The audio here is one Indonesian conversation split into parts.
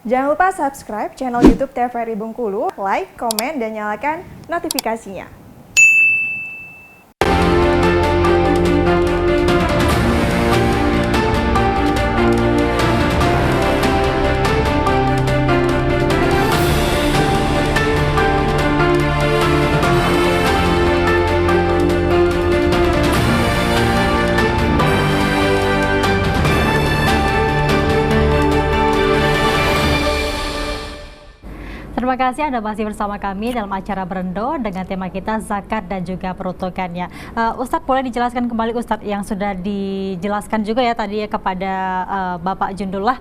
Jangan lupa subscribe channel YouTube TVRI Bengkulu, like, komen, dan nyalakan notifikasinya. Terima kasih Anda masih bersama kami dalam acara Berendo dengan tema kita zakat dan juga peruntukannya. Ustadz, boleh dijelaskan kembali Ustadz yang sudah dijelaskan juga ya tadi kepada Bapak Jundullah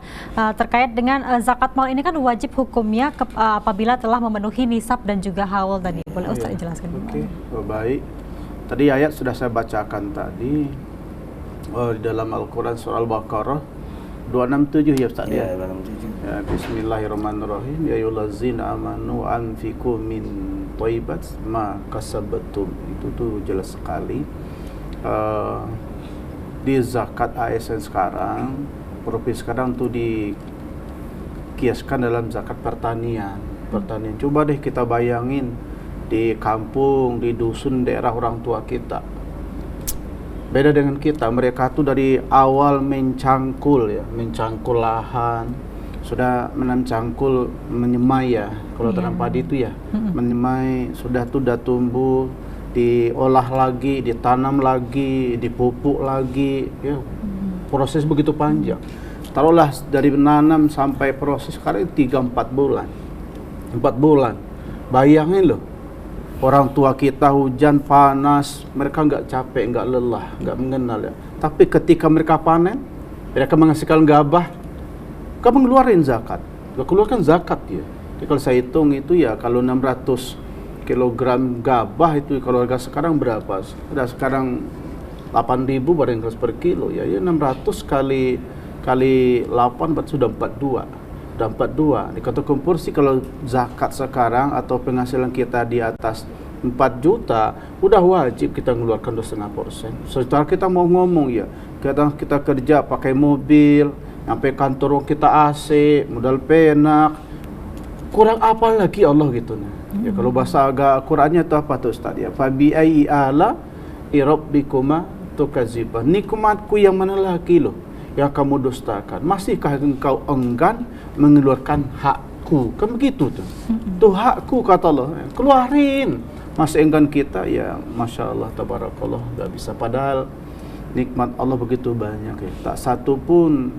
terkait dengan zakat mal ini kan wajib hukumnya apabila telah memenuhi nisab dan juga haul tadi. Boleh Ustadz dijelaskan kembali? Oke, baik. Tadi ayat sudah saya bacakan tadi di dalam Al-Quran surah Al-Baqarah 267 ya Ustaz ya. Ya, bismillahirrahmanirrahim. Ya ayyuhallazina amanu anfiqu min thayyibat ma kasabtum. Itu tuh jelas sekali. Di zakat ASN sekarang, provinsi sekarang tuh dikiaskan dalam zakat pertanian. Coba deh kita bayangin di kampung, di dusun, daerah orang tua kita. Beda dengan kita, mereka tuh dari awal mencangkul lahan, sudah mencangkul, menyemai ya, kalau tanam padi itu ya, menyemai, sudah tumbuh, diolah lagi, ditanam lagi, dipupuk lagi, ya, proses begitu panjang. Taruhlah dari menanam sampai proses sekarang 3-4 bulan, 4 bulan, bayangin loh. Orang tua kita hujan, panas, mereka nggak capek, nggak lelah, nggak mengenal ya. Tapi ketika mereka panen, mereka menghasilkan gabah, kamu ngeluarin zakat. Keluarkan zakat ya. Jadi kalau saya hitung itu ya, kalau 600 kilogram gabah itu kalau harga sekarang berapa? Sudah sekarang 8.000 barang per kilo ya. Ya 600 kali 8 berarti sudah 42. Udah 42. Dikata kumpul sih kalau zakat sekarang atau penghasilan kita di atas 4 juta, udah wajib kita mengeluarkan 2,5%. Setelah kita mau ngomong ya, kita kerja pakai mobil, sampai kantor kita AC, modal penak, kurang apa lagi Allah gitu nah. Ya kalau bahasa agak Qur'annya itu apa tuh Ustaz ya? Fa bi ayyi ala rabbikuma tukadziban. Nikmatku yang mana lagi loh yang kamu dustakan? Masihkah engkau enggan mengeluarkan hakku? Kan begitu tuh. Tuh hakku kata Allah. Keluarin. Masih enggan kita ya, Masya Allah, tabarakallah, gak bisa. Padahal nikmat Allah begitu banyak ya. Tak satu pun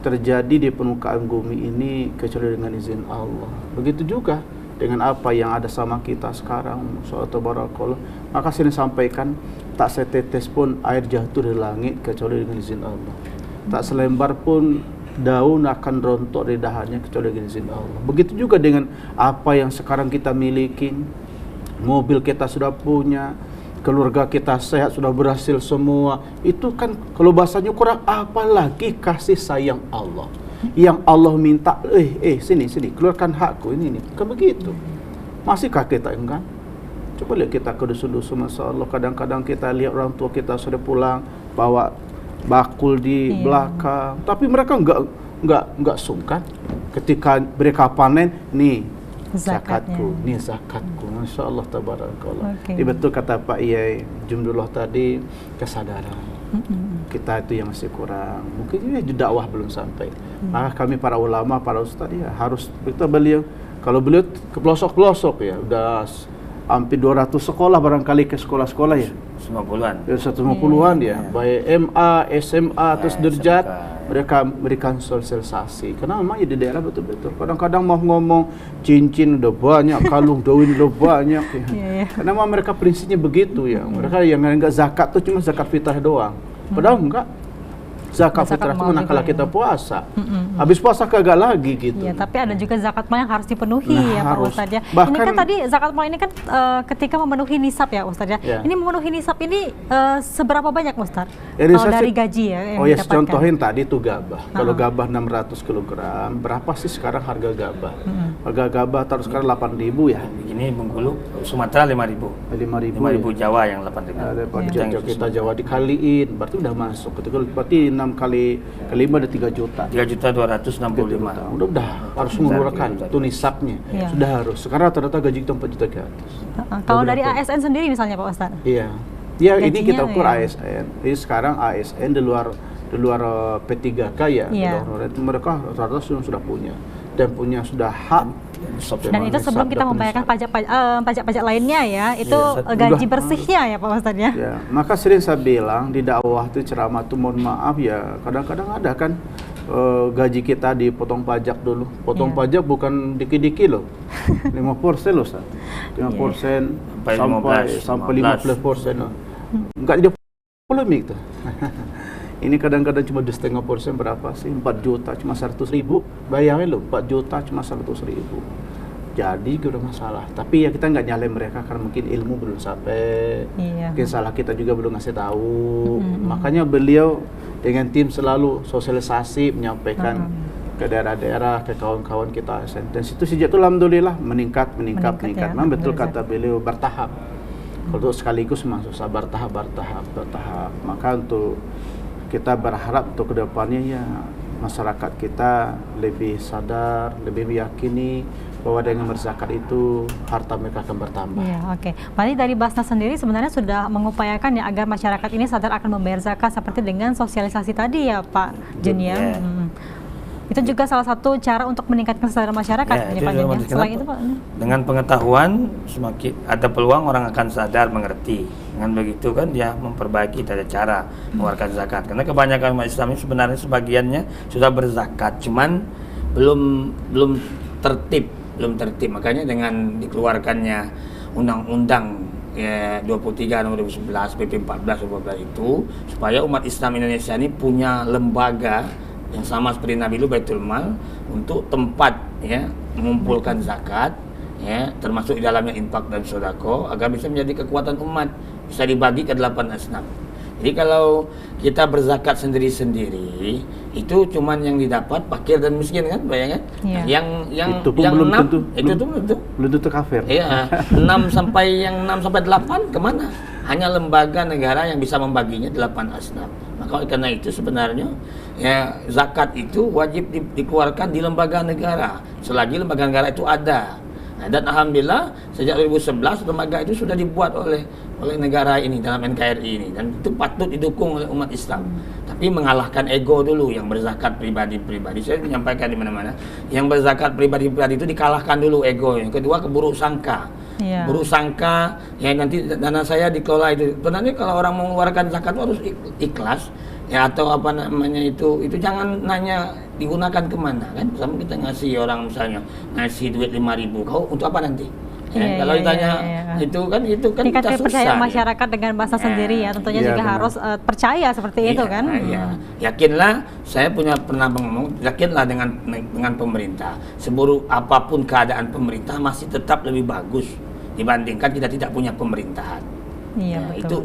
terjadi di permukaan bumi ini kecuali dengan izin Allah. Begitu juga dengan apa yang ada sama kita sekarang, Masya Allah, tabarakallah. Maka sini sampaikan, tak setetes pun air jatuh dari langit kecuali dengan izin Allah. Tak selembar pun daun akan rontok dari dahannya kecuali dengan izin Allah. Begitu juga dengan apa yang sekarang kita miliki. Mobil kita sudah punya, keluarga kita sehat, sudah berhasil semua. Itu kan kalau bahasanya kurang apa lagi kasih sayang Allah. Yang Allah minta, sini, keluarkan hakku ini. Kan begitu. Masihkah kita enggan? Coba lihat kita ke dusun-dusun, Masya Allah. Kadang-kadang kita lihat orang tua kita sudah pulang, bawa bakul di belakang, tapi mereka enggak sungkan ketika mereka panen, nih zakatku, nih zakatku, Masya Allah, tabarakallah. Betul kata Pak Iyai Jundullah tadi, kesadaran kita itu yang masih kurang, mungkin ya dakwah belum sampai. Maka kami para ulama, para ustaz ya harus kita beliau, kalau beliau ke pelosok-pelosok ya, udah hampir 200 sekolah barangkali ke sekolah-sekolah ya. 150-an. 150-an ya. Baik MA, SMA, terus derjat, mereka berikan sosialisasi. Karena memang ya di daerah betul-betul. Kadang-kadang mau ngomong cincin udah banyak, kalung daun udah banyak ya. Karena memang mereka prinsipnya begitu ya. Mereka yang enggak zakat tuh cuma zakat fitrah doang. Padahal enggak. Zakat fitrah itu manakala kita puasa. Habis puasa kagak lagi gitu. Iya, tapi ada juga zakat mal yang harus dipenuhi ya Pak Ustadz ya. Ini kan tadi zakat mal ini kan ketika memenuhi nisab ya Ustadz ya. Ini memenuhi nisab ini seberapa banyak Ustadz? Kalau dari gaji ya yang didapatkan. Contohin tadi itu gabah. Kalau gabah 600 kg, berapa sih sekarang harga gabah? Harga gabah taruh sekarang 8.000 ya. Ini Bengkulu, Sumatera 5.000. 5.000 Jawa yang 8.000. Kita Jawa dikaliin, berarti udah masuk. Berarti 6 kali kelima ada 3 juta. 3.265.000. Udah harus mengeluarkan itu nisabnya. Iya. Sudah harus. Sekarang rata-rata gaji kita 4 juta ke atas. Kalau dari ASN sendiri misalnya Pak Ustadz? Iya. Ya ini Gajinya, kita ukur ya. ASN. Jadi sekarang ASN di luar P3K ya, di Iya. luar itu mereka rata-rata sudah punya dan punya sudah hak. Dan itu sebelum kita membayarkan pajak-pajak lainnya ya, itu Iya, gaji udah. bersihnya ya Pak Ustadz ya? Ya, maka sering saya bilang di dakwah itu ceramah tuh mohon maaf ya, kadang-kadang ada kan gaji kita dipotong pajak dulu. Potong Iya. pajak bukan dikit-dikit loh. 5% loh, Ustaz. 5% sampai 15% loh. Enggak jadi polemik tuh. Ini kadang-kadang cuma 2,5% berapa sih? 4 juta cuma 100.000. Bayangin loh, 4 juta cuma 100.000. Jadi udah masalah. Tapi ya kita nggak nyalain mereka karena mungkin ilmu belum sampai. Iya. Mungkin salah kita juga belum ngasih tahu. Makanya beliau dengan tim selalu sosialisasi, menyampaikan ke daerah-daerah, ke kawan-kawan kita. Dan situ sejak itu alhamdulillah meningkat. Ya, Memang betul alhamdulillah. kata beliau bertahap. Kalau sekaligus memang susah, bertahap. Maka untuk kita berharap untuk kedepannya ya masyarakat kita lebih sadar, lebih meyakini bahwa dengan berzakat itu harta mereka akan bertambah. Iya, oke. Berarti dari Basnas sendiri sebenarnya sudah mengupayakan ya agar masyarakat ini sadar akan membayar zakat seperti dengan sosialisasi tadi ya Pak Jun ya. Iya. Itu juga salah satu cara untuk meningkatkan kesadaran masyarakat Ya, ya itu Pak Jun ya. kenapa? Selain itu Pak. Dengan pengetahuan semakin ada peluang orang akan sadar mengerti. Dengan begitu kan dia memperbaiki tata cara mengeluarkan zakat. Karena kebanyakan umat Islam ini sebenarnya sebagiannya sudah berzakat, cuman belum tertib. Makanya dengan dikeluarkannya undang-undang ya 23 nomor 2011 PP 14 itu supaya umat Islam Indonesia ini punya lembaga yang sama seperti Nabi lu Baitul Mal untuk tempat ya mengumpulkan zakat ya, termasuk di dalamnya infak dan sedekah agar bisa menjadi kekuatan umat, bisa dibagi ke 8 asnaf. Jadi kalau kita berzakat sendiri-sendiri itu cuman yang didapat fakir dan miskin kan, bayangkan? Iya. Yang Itu pun yang belum 6 tentu. itu tuh Belum tentu kafir. iya, 6 sampai 8 kemana? Hanya lembaga negara yang bisa membaginya 8 asnaf. Maka karena itu sebenarnya ya zakat itu wajib dikeluarkan di lembaga negara selagi lembaga negara itu ada. Nah, dan alhamdulillah sejak 2011 lembaga itu sudah dibuat oleh negara ini dalam NKRI ini, dan itu patut didukung oleh umat Islam. Tapi mengalahkan ego dulu yang berzakat pribadi-pribadi. Saya menyampaikan di mana-mana, yang berzakat pribadi-pribadi itu dikalahkan dulu ego. Yang kedua keburuk sangka. Iya. Buruk sangka ya nanti dana saya dikelola itu. Sebenarnya kalau orang mengeluarkan zakat itu harus ikhlas ya, atau apa namanya itu jangan nanya digunakan kemana kan. Sama kita ngasih orang misalnya ngasih duit 5.000, kau untuk apa nanti? Ya, Iya, kalau iya, ditanya iya. itu kan Tingkat kita kepercayaan susah. masyarakat dengan bahasa sendiri ya, tentunya Iya, juga benar. harus percaya seperti itu kan. Iya. Yakinlah, saya pernah ngomong, yakinlah dengan pemerintah. Seburuk apapun keadaan pemerintah masih tetap lebih bagus dibandingkan kita tidak punya pemerintahan. Iya, Ya, betul.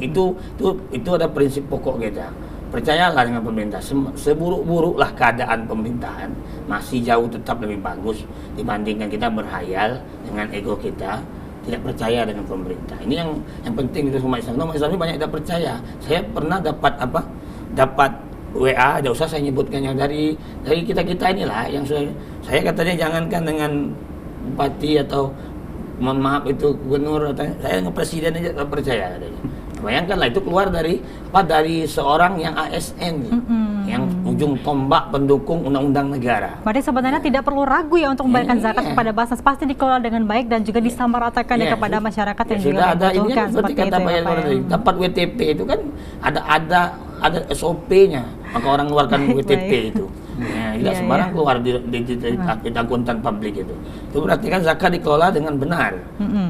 itu ada prinsip pokok kita. Percayalah dengan pemerintah. Seburuk-buruklah keadaan pemerintahan, masih jauh tetap lebih bagus dibandingkan kita berhayal dengan ego kita, tidak percaya dengan pemerintah. Ini yang penting itu umat Islam. Umat Islam ini banyak tidak percaya. Saya pernah dapat WA, tidak usah saya nyebutkannya, dari kita inilah yang saya katanya jangankan dengan bupati atau mohon maaf itu gubernur, saya dengan presiden aja tak percaya katanya. Bayangkanlah itu keluar dari seorang yang ASN yang ujung tombak pendukung undang-undang negara. Berarti sebenarnya tidak perlu ragu ya untuk membayarkan Iya. zakat kepada Basnas, pasti dikelola dengan baik dan juga disamaratakan ya Iya, kepada masyarakat yang juga sudah ada ini membutuhkan kan seperti seperti kata itu Pak ya, Yanwar Pak, tadi, ya. dapat WTP itu kan ada SOP-nya, maka orang keluarkan Baik, WTP baik. itu. Ya, tidak Iya, sembarang iya. keluar di akuntan publik itu. Itu berarti kan zakat dikelola dengan benar.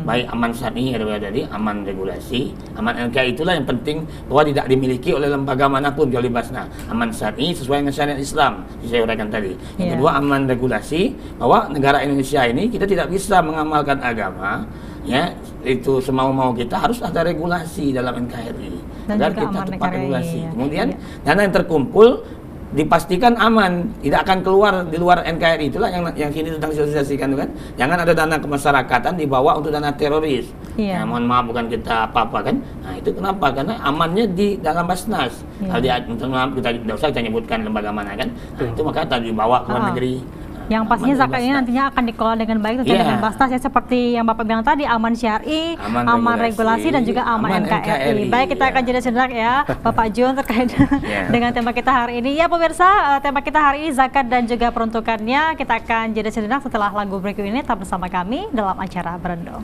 Baik aman syar'i dari aman regulasi, aman NKRI itulah yang penting, bahwa tidak dimiliki oleh lembaga manapun kecuali Basnas. Aman syar'i sesuai dengan syariat Islam, saya uraikan tadi. Yang Iya. kedua aman regulasi, bahwa negara Indonesia ini kita tidak bisa mengamalkan agama ya itu semau-mau kita, harus ada regulasi dalam NKRI Dan agar juga kita aman tepat NKRI, regulasi. ya. Kemudian Iya. dana yang terkumpul dipastikan aman, tidak akan keluar di luar NKRI. Itulah yang sini sedang disosialisasikan kan. Jangan ada dana kemasyarakatan dibawa untuk dana teroris. Iya. Nah, mohon maaf bukan kita apa-apa kan. Nah, itu kenapa? Karena amannya di dalam Basnas. Iya. Kalau dia maaf kita tidak usah kita nyebutkan lembaga mana kan. Nah, itu maka tadi dibawa ke luar negeri. Yang pastinya zakat ini nantinya akan dikelola dengan baik tentunya dengan Basnas ya, seperti yang Bapak bilang tadi, aman syar'i, aman regulasi dan juga aman NKRI. Baik, kita akan jeda sejenak ya Bapak Jun terkait dengan tema kita hari ini. Ya pemirsa, tema kita hari ini zakat dan juga peruntukannya. Kita akan jeda sejenak setelah lagu berikut ini. Tetap bersama kami dalam acara Berendo.